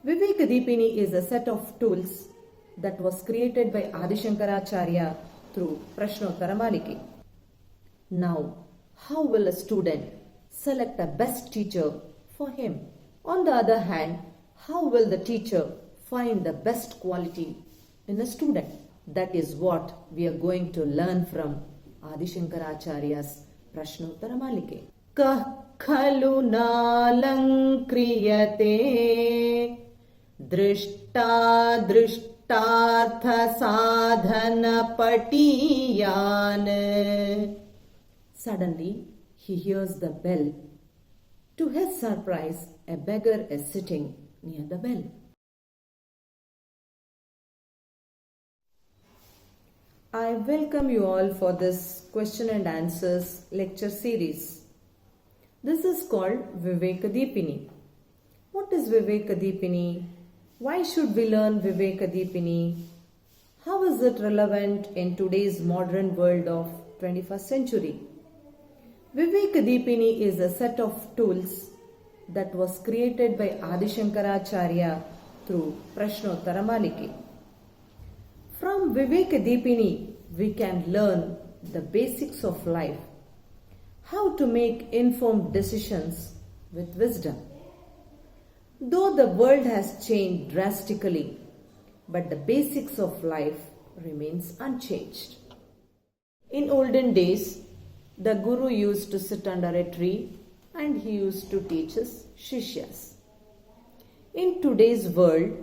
Vivekadeepini is a set of tools that was created by Shankaracharya through Prashnottaramalika. Now, how will a student select a best teacher for him? On the other hand, how will the teacher find the best quality in a student? That is what we are going to learn from Shankaracharya's Prashnottaramalika. Kah khalu nalang kriyate drishta drishtartha sadhana patiyan. Suddenly, he hears the bell. To his surprise, a beggar is sitting near the bell. I welcome you all for this question and answers lecture series. This is called Vivekadeepini. What is Vivekadeepini? Why should we learn Vivekadeepini? How is it relevant in today's modern world of 21st century? Vivekadeepini is a set of tools that was created by Shankaracharya through Prashnottaramalika. From Vivekadeepini, we can learn the basics of life, how to make informed decisions with wisdom. Though the world has changed drastically, but the basics of life remains unchanged. In olden days, the Guru used to sit under a tree and he used to teach his Shishyas. In today's world,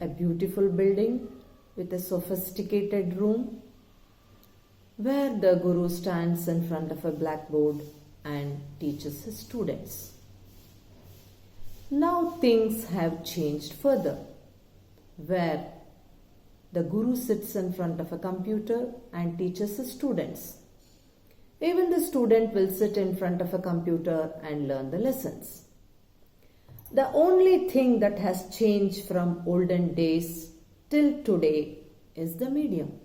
a beautiful building with a sophisticated room where the Guru stands in front of a blackboard and teaches his students. Now things have changed further, where the Guru sits in front of a computer and teaches his students. Even the student will sit in front of a computer and learn the lessons. The only thing that has changed from olden days till today is the medium.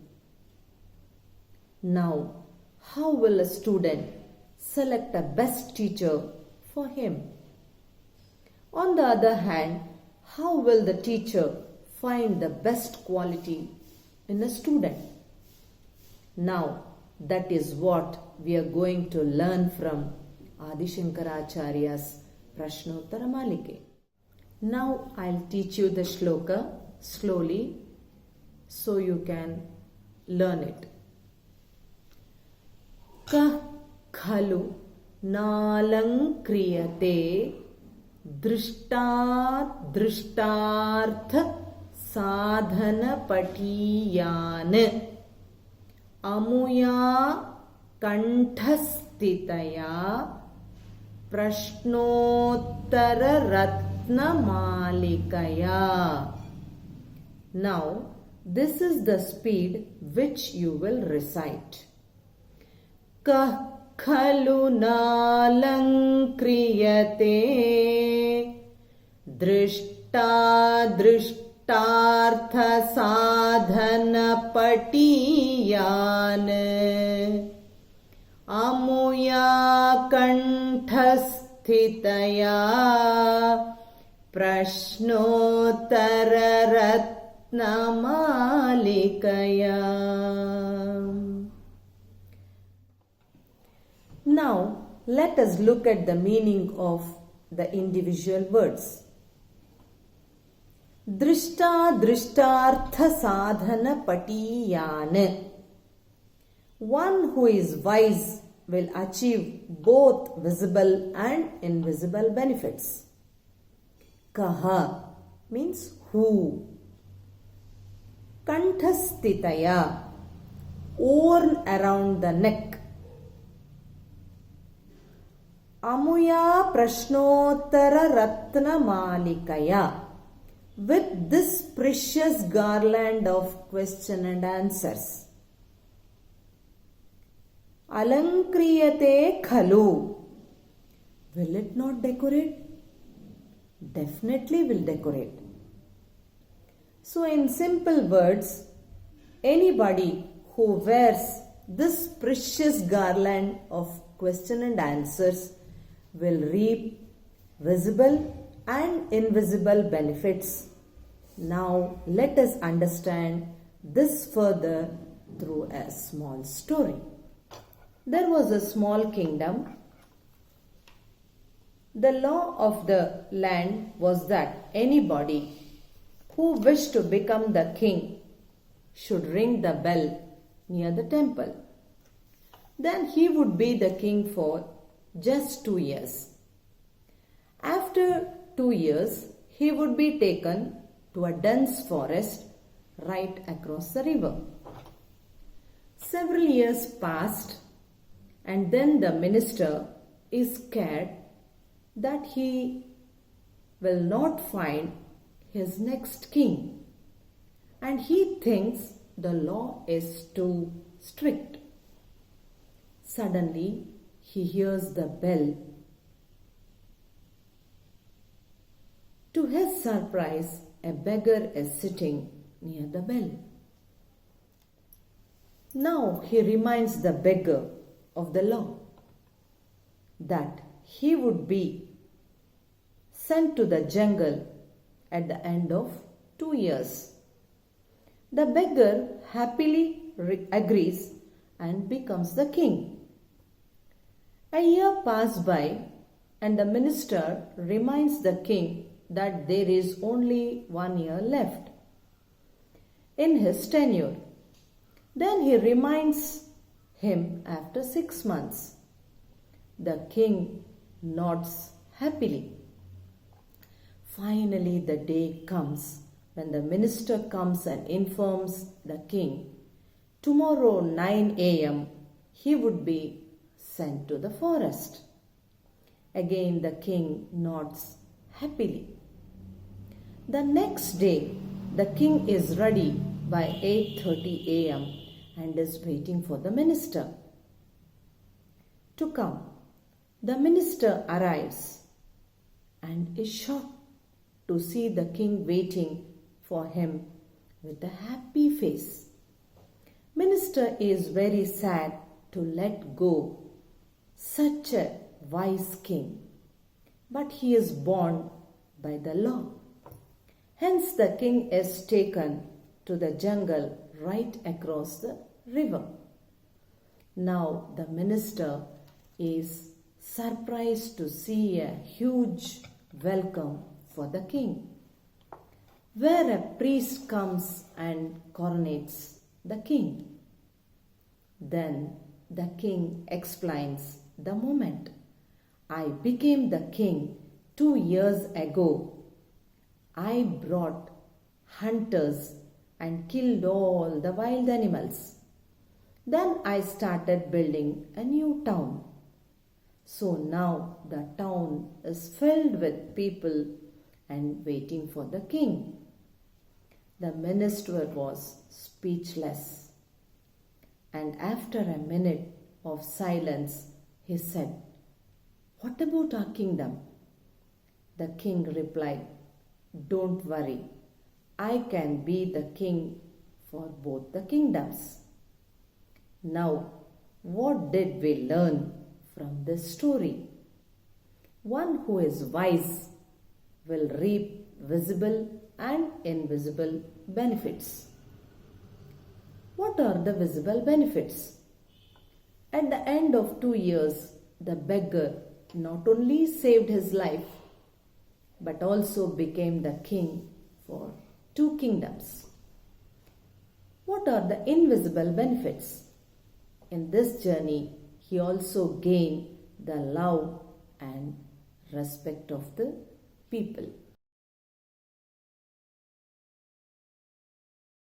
Now, how will a student select a best teacher for him? On the other hand, how will the teacher find the best quality in a student? Now, that is what we are going to learn from Shankaracharya's Prashnottaramalika. Now I'll teach you the shloka slowly so you can learn it. Kah khalu nalang kriyate drishta drishtartha sadhana patiyan amuya kanthastitaya Prashnottaramalika. Now, this is the speed which you will recite. Kah khalu nalang kriyate drishta drishtartha sadhana patiyan amuya kanthastitaya Prashnottaramalika. Now, let us look at the meaning of the individual words. Drishta drishtartha sadhana patiyan. One who is wise will achieve both visible and invisible benefits. Kaha means who. Kanthastitaya, worn around the neck. Amuya Prashnottaramalika, with this precious garland of question and answers. Alankriyate khalu, will it not decorate? Definitely will decorate. So in simple words, anybody who wears this precious garland of question and answers will reap visible and invisible benefits. Now let us understand this further through a small story. There was a small kingdom. The law of the land was that anybody who wished to become the king should ring the bell near the temple. Then he would be the king for just 2 years. After 2 years, he would be taken to a dense forest right across the river. Several years passed, and then the minister is scared that he will not find his next king, and he thinks the law is too strict. Suddenly, he hears the bell. To his surprise, a beggar is sitting near the bell. Now he reminds the beggar of the law, that he would be sent to the jungle at the end of 2 years. The beggar happily agrees and becomes the king. A year passed by, and the minister reminds the king that there is only 1 year left in his tenure. Then he reminds him after 6 months. The king nods happily. Finally, the day comes when the minister comes and informs the king, tomorrow 9 a.m. he would be sent to the forest. Again the king nods happily. The next day, the king is ready by 8:30 a.m. and is waiting for the minister to come. The minister arrives and is shocked to see the king waiting for him with a happy face. Minister is very sad to let go such a wise king, but he is bound by the law. Hence the king is taken to the jungle right across the river. Now the minister is surprised to see a huge welcome for the king, where a priest comes and coronates the king. Then the king explains the moment. I became the king 2 years ago. I brought hunters and killed all the wild animals. Then I started building a new town. So now the town is filled with people and waiting for the king. The minister was speechless, and after a minute of silence, he said, "What about our kingdom?" The king replied, "Don't worry, I can be the king for both the kingdoms." Now, what did we learn from this story? One who is wise will reap visible and invisible benefits. What are the visible benefits? At the end of 2 years, the beggar not only saved his life, but also became the king for 2 kingdoms. What are the invisible benefits? In this journey, he also gained the love and respect of the people.